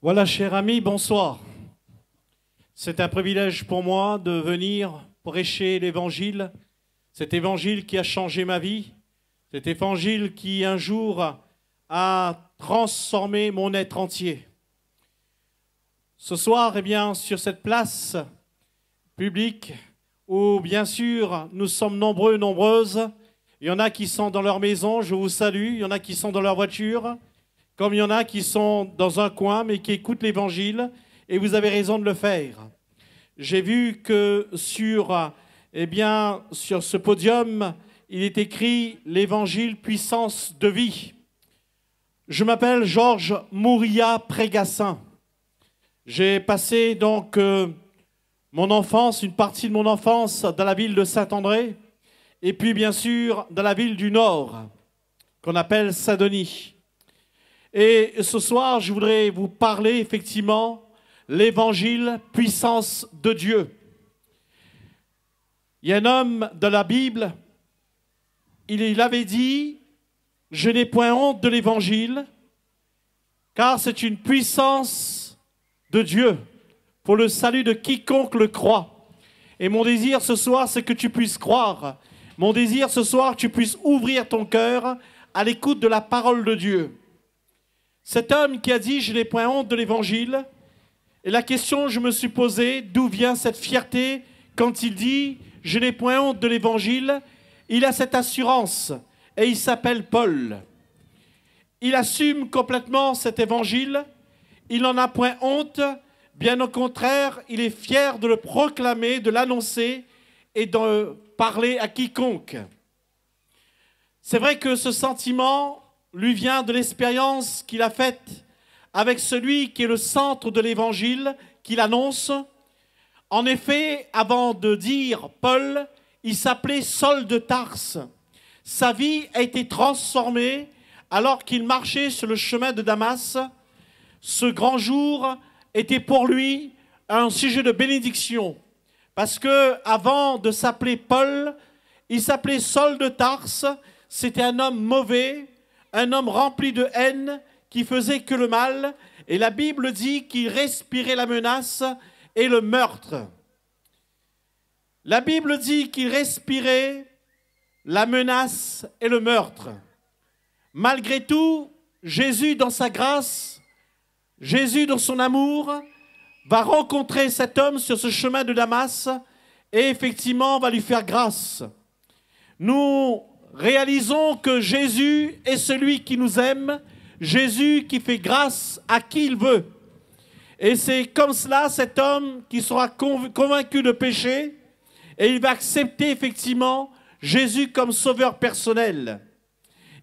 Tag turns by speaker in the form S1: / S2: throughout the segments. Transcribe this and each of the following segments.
S1: Voilà, cher ami, bonsoir. C'est un privilège pour moi de venir prêcher l'Évangile, cet Évangile qui a changé ma vie, cet Évangile qui un jour a transformé mon être entier. Ce soir, eh bien, sur cette place publique où, bien sûr, nous sommes nombreux, nombreuses, il y en a qui sont dans leur maison, je vous salue, il y en a qui sont dans leur voiture, comme il y en a qui sont dans un coin, mais qui écoutent l'Évangile, et vous avez raison de le faire. J'ai vu que sur ce podium, il est écrit « L'Évangile, puissance de vie ». Je m'appelle Georges Mouria Prégassin. J'ai passé donc mon enfance, une partie de mon enfance dans la ville de Saint-André, et puis bien sûr dans la ville du Nord, qu'on appelle Saint-Denis. Et ce soir, je voudrais vous parler effectivement l'Évangile, puissance de Dieu. Il y a un homme de la Bible, il avait dit « Je n'ai point honte de l'Évangile, car c'est une puissance de Dieu pour le salut de quiconque le croit. » Et mon désir ce soir, c'est que tu puisses croire. Mon désir ce soir, que tu puisses ouvrir ton cœur à l'écoute de la parole de Dieu. Cet homme qui a dit « Je n'ai point honte de l'Évangile », et la question que je me suis posée, d'où vient cette fierté quand il dit « Je n'ai point honte de l'Évangile », il a cette assurance, et il s'appelle Paul. Il assume complètement cet Évangile, il n'en a point honte, bien au contraire, il est fier de le proclamer, de l'annoncer et de parler à quiconque. C'est vrai que ce sentiment lui vient de l'expérience qu'il a faite avec celui qui est le centre de l'Évangile, qu'il annonce. En effet, avant de dire Paul, il s'appelait Saul de Tarse. Sa vie a été transformée alors qu'il marchait sur le chemin de Damas. Ce grand jour était pour lui un sujet de bénédiction, parce que avant de s'appeler Paul, il s'appelait Saul de Tarse. C'était un homme mauvais, un homme rempli de haine, qui faisait que le mal, et la Bible dit qu'il respirait la menace et le meurtre. La Bible dit qu'il respirait la menace et le meurtre. Malgré tout, Jésus dans sa grâce, Jésus dans son amour, va rencontrer cet homme sur ce chemin de Damas et effectivement va lui faire grâce. Nous réalisons que Jésus est celui qui nous aime, Jésus qui fait grâce à qui il veut. Et c'est comme cela, cet homme qui sera convaincu de péché, et il va accepter effectivement Jésus comme sauveur personnel.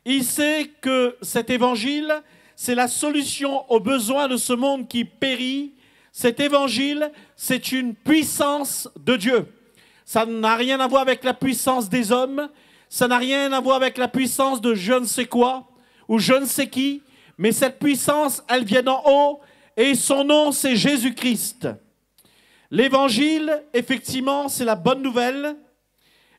S1: Il sait que cet évangile, c'est la solution aux besoins de ce monde qui périt. Cet évangile, c'est une puissance de Dieu. Ça n'a rien à voir avec la puissance des hommes, ça n'a rien à voir avec la puissance de je ne sais quoi, ou je ne sais qui, mais cette puissance, elle vient d'en haut, et son nom, c'est Jésus-Christ. L'évangile, effectivement, c'est la bonne nouvelle,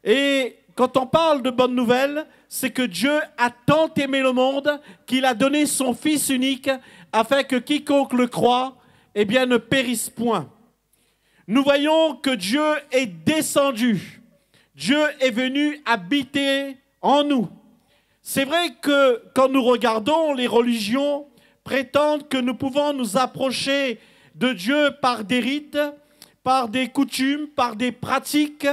S1: et quand on parle de bonne nouvelle, c'est que Dieu a tant aimé le monde qu'il a donné son Fils unique, afin que quiconque le croit, eh bien, ne périsse point. Nous voyons que Dieu est descendu, Dieu est venu habiter en nous. C'est vrai que quand nous regardons, les religions prétendent que nous pouvons nous approcher de Dieu par des rites, par des coutumes, par des pratiques,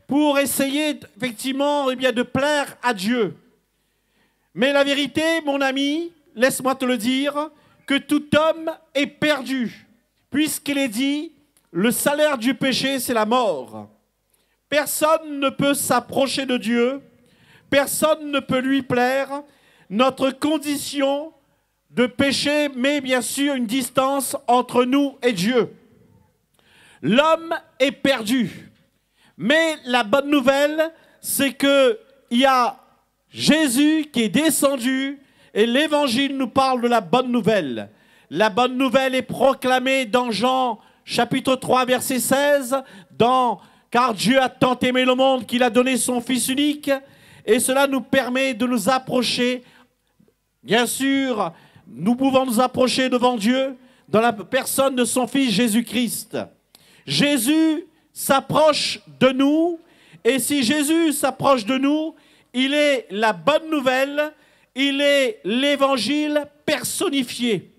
S1: pour essayer effectivement de plaire à Dieu. Mais la vérité, mon ami, laisse-moi te le dire, que tout homme est perdu, puisqu'il est dit, le salaire du péché, c'est la mort. Personne ne peut s'approcher de Dieu. Personne ne peut lui plaire. Notre condition de péché met bien sûr une distance entre nous et Dieu. L'homme est perdu. Mais la bonne nouvelle, c'est qu'il y a Jésus qui est descendu et l'Évangile nous parle de la bonne nouvelle. La bonne nouvelle est proclamée dans Jean chapitre 3 verset 16, car Dieu a tant aimé le monde qu'il a donné son Fils unique. Et cela nous permet de nous approcher. Bien sûr, nous pouvons nous approcher devant Dieu dans la personne de son Fils Jésus-Christ. Jésus s'approche de nous, et si Jésus s'approche de nous, il est la bonne nouvelle, il est l'évangile personnifié.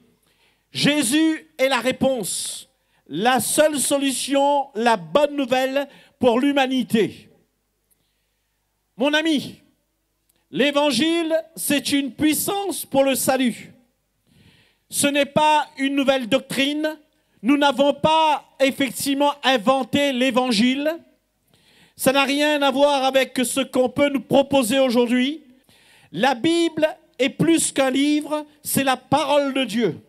S1: Jésus est la réponse, la seule solution, la bonne nouvelle pour l'humanité. Mon ami, l'évangile, c'est une puissance pour le salut. Ce n'est pas une nouvelle doctrine. Nous n'avons pas effectivement inventé l'évangile. Ça n'a rien à voir avec ce qu'on peut nous proposer aujourd'hui. La Bible est plus qu'un livre, c'est la parole de Dieu.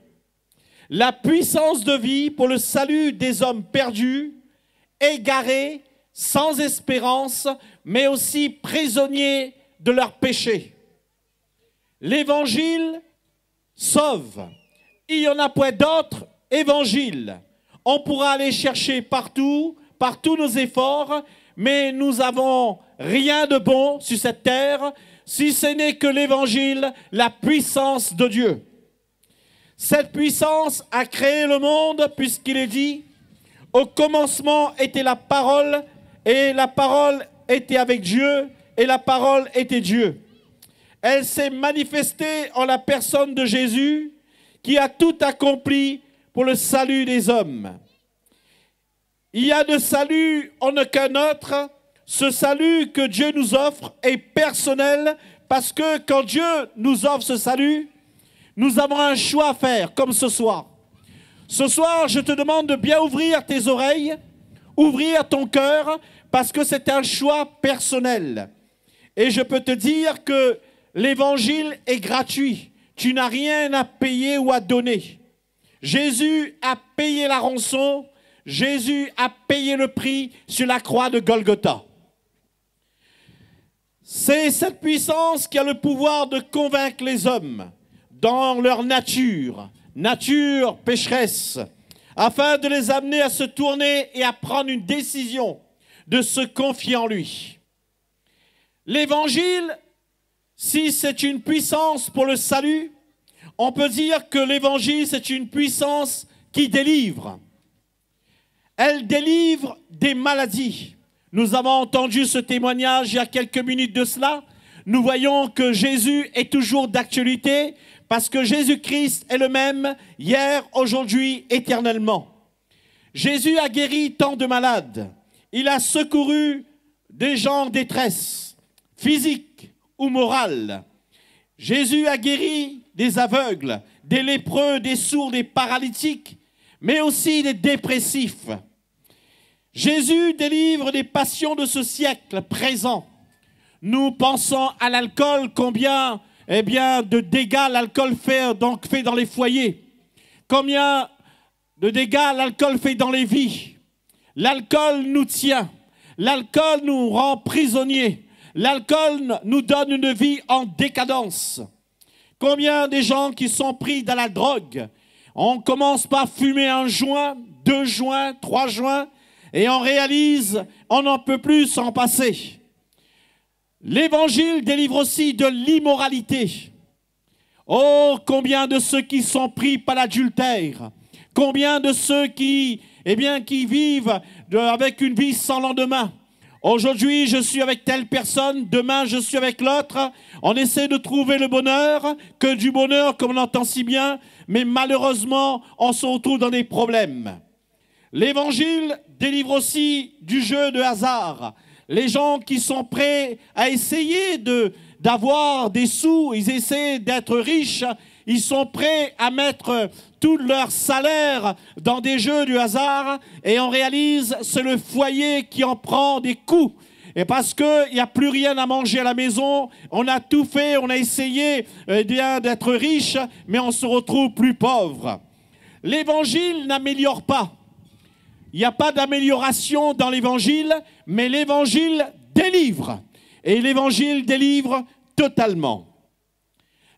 S1: La puissance de vie pour le salut des hommes perdus, égarés, sans espérance, mais aussi prisonniers de leurs péchés. L'évangile sauve. Il n'y en a point d'autre évangile. On pourra aller chercher partout, par tous nos efforts, mais nous n'avons rien de bon sur cette terre, si ce n'est que l'évangile, la puissance de Dieu. Cette puissance a créé le monde, puisqu'il est dit, au commencement était la parole, et la parole était avec Dieu, et la parole était Dieu. Elle s'est manifestée en la personne de Jésus, qui a tout accompli pour le salut des hommes. Il y a de salut en aucun autre. Ce salut que Dieu nous offre est personnel, parce que quand Dieu nous offre ce salut, nous avons un choix à faire, comme ce soir. Ce soir, je te demande de bien ouvrir tes oreilles, ouvrir ton cœur, parce que c'est un choix personnel. Et je peux te dire que l'évangile est gratuit. Tu n'as rien à payer ou à donner. Jésus a payé la rançon. Jésus a payé le prix sur la croix de Golgotha. C'est cette puissance qui a le pouvoir de convaincre les hommes dans leur nature pécheresse, afin de les amener à se tourner et à prendre une décision de se confier en lui. L'évangile, si c'est une puissance pour le salut, on peut dire que l'évangile, c'est une puissance qui délivre. Elle délivre des maladies. Nous avons entendu ce témoignage il y a quelques minutes de cela. Nous voyons que Jésus est toujours d'actualité parce que Jésus-Christ est le même hier, aujourd'hui, éternellement. Jésus a guéri tant de malades. Il a secouru des gens en détresse, physique ou morale. Jésus a guéri des aveugles, des lépreux, des sourds, des paralytiques, mais aussi des dépressifs. Jésus délivre des passions de ce siècle présent. Nous pensons à l'alcool, combien de dégâts l'alcool fait dans les foyers. Combien de dégâts l'alcool fait dans les vies. L'alcool nous tient. L'alcool nous rend prisonniers. L'alcool nous donne une vie en décadence. Combien de gens qui sont pris dans la drogue. On commence par fumer un joint, 2 joints, 3 joints, et on réalise, on n'en peut plus s'en passer. L'évangile délivre aussi de l'immoralité. Oh, combien de ceux qui sont pris par l'adultère, combien de ceux qui vivent avec une vie sans lendemain. Aujourd'hui, je suis avec telle personne, demain, je suis avec l'autre. On essaie de trouver le bonheur, que du bonheur, comme on entend si bien, mais malheureusement, on se retrouve dans des problèmes. L'évangile délivre aussi du jeu de hasard. Les gens qui sont prêts à essayer d'avoir des sous, ils essaient d'être riches, ils sont prêts à mettre tout leur salaire dans des jeux du hasard et on réalise c'est le foyer qui en prend des coups. Et parce qu'il n'y a plus rien à manger à la maison, on a tout fait, on a essayé d'être riche, mais on se retrouve plus pauvre. L'évangile n'améliore pas. Il n'y a pas d'amélioration dans l'évangile, mais l'évangile délivre. Et l'évangile délivre totalement.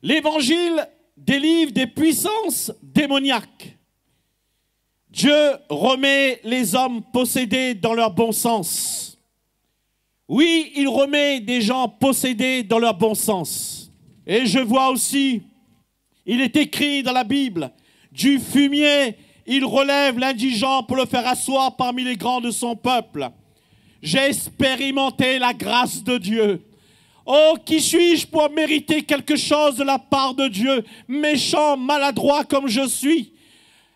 S1: L'évangile délivre des puissances démoniaques. Dieu remet les hommes possédés dans leur bon sens. Oui, il remet des gens possédés dans leur bon sens. Et je vois aussi, il est écrit dans la Bible, Du fumier, il relève l'indigent pour le faire asseoir parmi les grands de son peuple. J'ai expérimenté la grâce de Dieu. Oh, qui suis-je pour mériter quelque chose de la part de Dieu, méchant, maladroit comme je suis?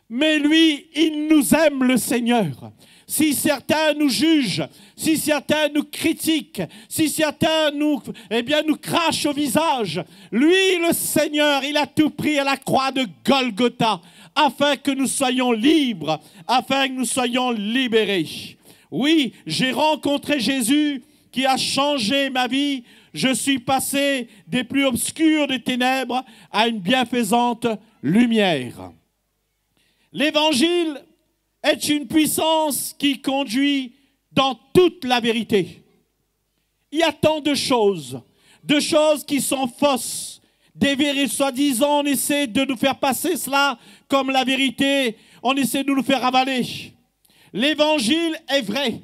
S1: Mais lui, il nous aime, le Seigneur. Si certains nous jugent, si certains nous critiquent, si certains nous crachent au visage, lui, le Seigneur, il a tout pris à la croix de Golgotha, afin que nous soyons libres, afin que nous soyons libérés. Oui, j'ai rencontré Jésus qui a changé ma vie. Je suis passé des plus obscures des ténèbres à une bienfaisante lumière. L'Évangile est une puissance qui conduit dans toute la vérité. Il y a tant de choses qui sont fausses, des vérités soi-disant, on essaie de nous faire passer cela comme la vérité, on essaie de nous faire avaler. L'Évangile est vrai.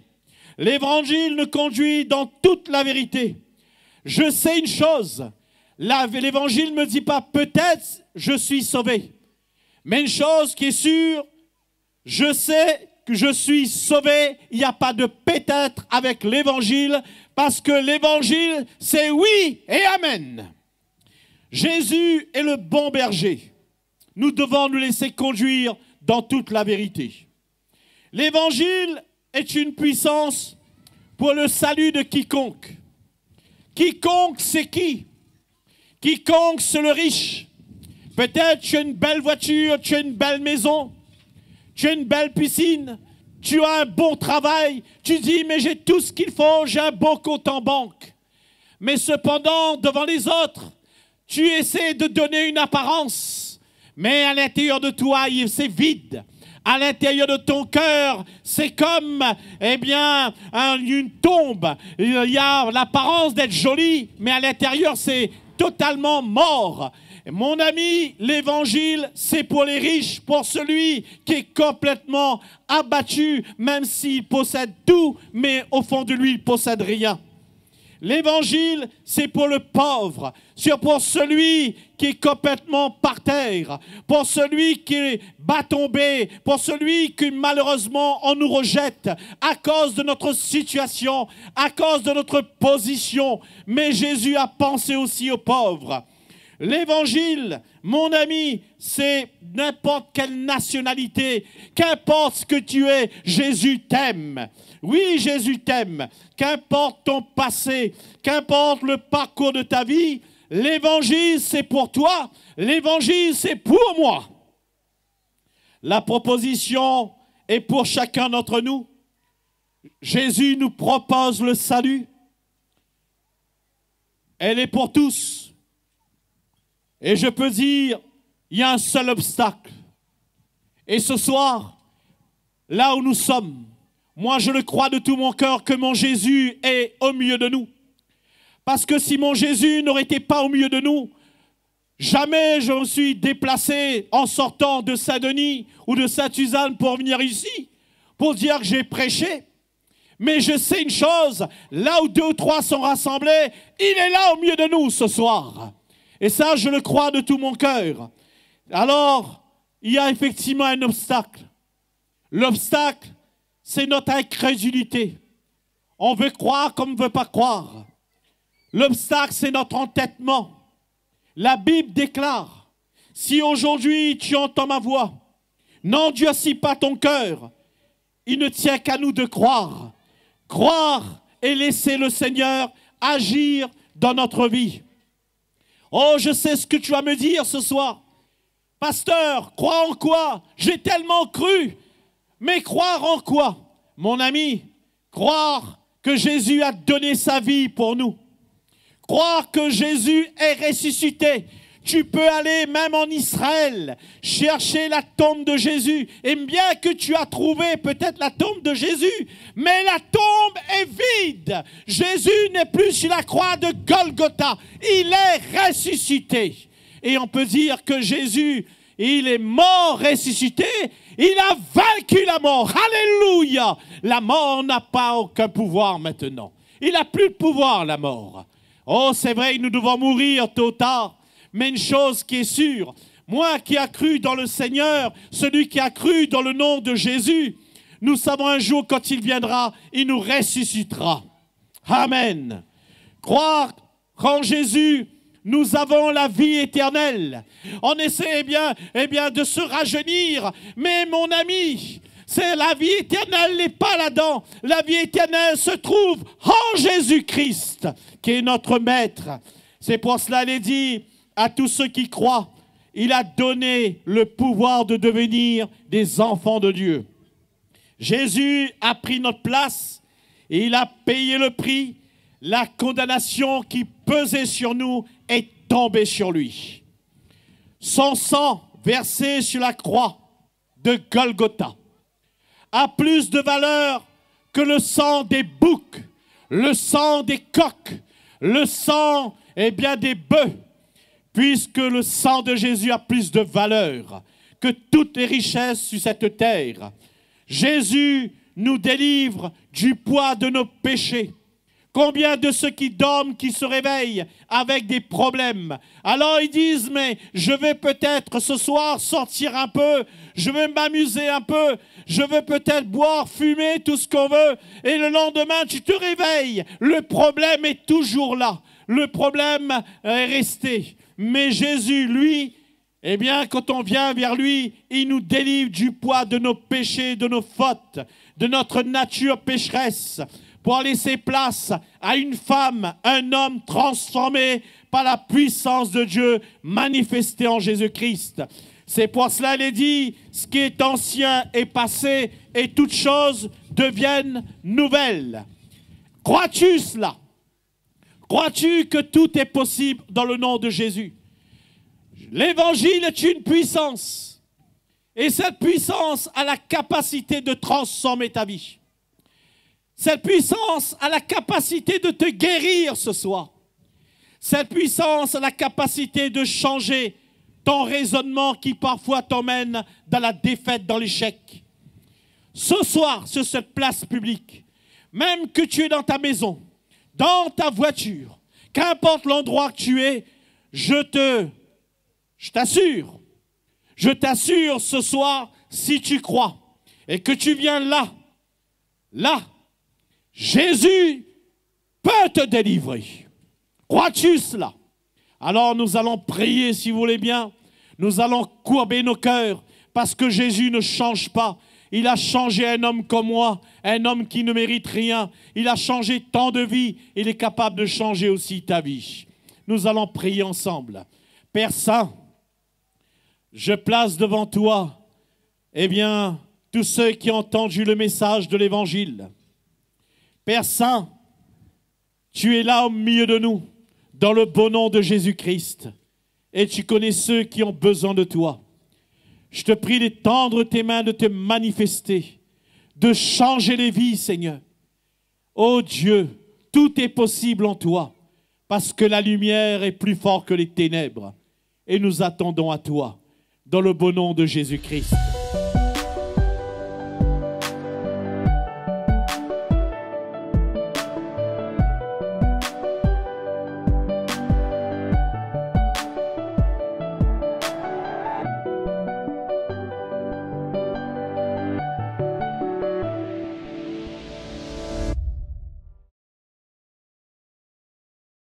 S1: L'Évangile nous conduit dans toute la vérité. Je sais une chose, l'Évangile ne me dit pas peut-être je suis sauvé. Mais une chose qui est sûre, je sais que je suis sauvé, il n'y a pas de peut-être avec l'Évangile, parce que l'Évangile, c'est oui et amen. Jésus est le bon berger. Nous devons nous laisser conduire dans toute la vérité. L'Évangile est une puissance pour le salut de quiconque. Quiconque, c'est qui? Quiconque, c'est le riche. Peut-être tu as une belle voiture, tu as une belle maison, tu as une belle piscine, tu as un bon travail, tu dis mais j'ai tout ce qu'il faut, j'ai un bon compte en banque. Mais cependant, devant les autres, tu essaies de donner une apparence, mais à l'intérieur de toi, c'est vide. À l'intérieur de ton cœur, c'est comme, une tombe. Il y a l'apparence d'être joli, mais à l'intérieur, c'est totalement mort. Mon ami, l'Évangile, c'est pour les riches, pour celui qui est complètement abattu, même s'il possède tout, mais au fond de lui, il ne possède rien. L'Évangile, c'est pour le pauvre, c'est pour celui qui est complètement par terre, pour celui qui est bas tombé, pour celui qui malheureusement on nous rejette à cause de notre situation, à cause de notre position. Mais Jésus a pensé aussi aux pauvres. L'Évangile, mon ami, c'est n'importe quelle nationalité, qu'importe ce que tu es, Jésus t'aime. Oui, Jésus t'aime. Qu'importe ton passé, qu'importe le parcours de ta vie, l'Évangile, c'est pour toi. L'Évangile, c'est pour moi. La proposition est pour chacun d'entre nous. Jésus nous propose le salut. Elle est pour tous. Et je peux dire, il y a un seul obstacle. Et ce soir, là où nous sommes, moi je le crois de tout mon cœur que mon Jésus est au milieu de nous. Parce que si mon Jésus n'aurait été pas au milieu de nous, jamais je me suis déplacé en sortant de Saint-Denis ou de Sainte-Suzanne pour venir ici, pour dire que j'ai prêché. Mais je sais une chose, là où 2 ou 3 sont rassemblés, il est là au milieu de nous ce soir. Et ça, je le crois de tout mon cœur. Alors, il y a effectivement un obstacle. L'obstacle, c'est notre incrédulité. On veut croire comme on ne veut pas croire. L'obstacle, c'est notre entêtement. La Bible déclare, si aujourd'hui tu entends ma voix, n'endurcis pas ton cœur. Il ne tient qu'à nous de croire. Croire et laisser le Seigneur agir dans notre vie. Oh, je sais ce que tu vas me dire ce soir. Pasteur, croire en quoi? J'ai tellement cru. Mais croire en quoi? Mon ami, croire que Jésus a donné sa vie pour nous. Croire que Jésus est ressuscité. Tu peux aller même en Israël, chercher la tombe de Jésus. Et bien que tu as trouvé peut-être la tombe de Jésus, mais la tombe est vide. Jésus n'est plus sur la croix de Golgotha. Il est ressuscité. Et on peut dire que Jésus, il est mort, ressuscité. Il a vaincu la mort. Alléluia! La mort n'a pas aucun pouvoir maintenant. Il n'a plus de pouvoir, la mort. Oh, c'est vrai, nous devons mourir tôt ou tard. Mais une chose qui est sûre, Moi qui a cru dans le Seigneur, celui qui a cru dans le nom de Jésus, nous savons un jour quand il viendra, il nous ressuscitera. Amen. Croire qu'en Jésus, nous avons la vie éternelle. On essaie de se rajeunir, mais mon ami, c'est la vie éternelle n'est pas là-dedans. La vie éternelle se trouve en Jésus-Christ, qui est notre maître. C'est pour cela qu'il est dit à tous ceux qui croient, il a donné le pouvoir de devenir des enfants de Dieu. Jésus a pris notre place et il a payé le prix. La condamnation qui pesait sur nous est tombée sur lui. Son sang versé sur la croix de Golgotha a plus de valeur que le sang des boucs, le sang des coqs, le sang des bœufs, puisque le sang de Jésus a plus de valeur que toutes les richesses sur cette terre. Jésus nous délivre du poids de nos péchés. Combien de ceux qui dorment, qui se réveillent avec des problèmes? Alors ils disent, mais je vais peut-être ce soir sortir un peu, je vais m'amuser un peu, je veux peut-être boire, fumer, tout ce qu'on veut. Et le lendemain, tu te réveilles. Le problème est toujours là. Le problème est resté. Mais Jésus, lui, quand on vient vers lui, il nous délivre du poids de nos péchés, de nos fautes, de notre nature pécheresse, pour laisser place à une femme, un homme transformé par la puissance de Dieu manifestée en Jésus-Christ. C'est pour cela qu'il est dit, ce qui est ancien est passé et toutes choses deviennent nouvelles. Crois-tu cela? Crois-tu que tout est possible dans le nom de Jésus? L'évangile est une puissance. Et cette puissance a la capacité de transformer ta vie. Cette puissance a la capacité de te guérir ce soir. Cette puissance a la capacité de changer ton raisonnement qui parfois t'emmène dans la défaite, dans l'échec. Ce soir, sur cette place publique, même que tu es dans ta maison, dans ta voiture, qu'importe l'endroit que tu es, je t'assure ce soir, si tu crois et que tu viens là, Jésus peut te délivrer. Crois-tu cela? Alors nous allons prier si vous voulez bien. Nous allons courber nos cœurs parce que Jésus ne change pas. Il a changé un homme comme moi, un homme qui ne mérite rien. Il a changé tant de vies. Il est capable de changer aussi ta vie. Nous allons prier ensemble. Père Saint, je place devant toi, tous ceux qui ont entendu le message de l'Évangile. Père Saint, tu es là au milieu de nous, dans le beau nom de Jésus-Christ. Et tu connais ceux qui ont besoin de toi. Je te prie d'étendre tes mains, de te manifester, de changer les vies, Seigneur. Oh Dieu, tout est possible en toi, parce que la lumière est plus forte que les ténèbres. Et nous attendons à toi, dans le beau nom de Jésus-Christ.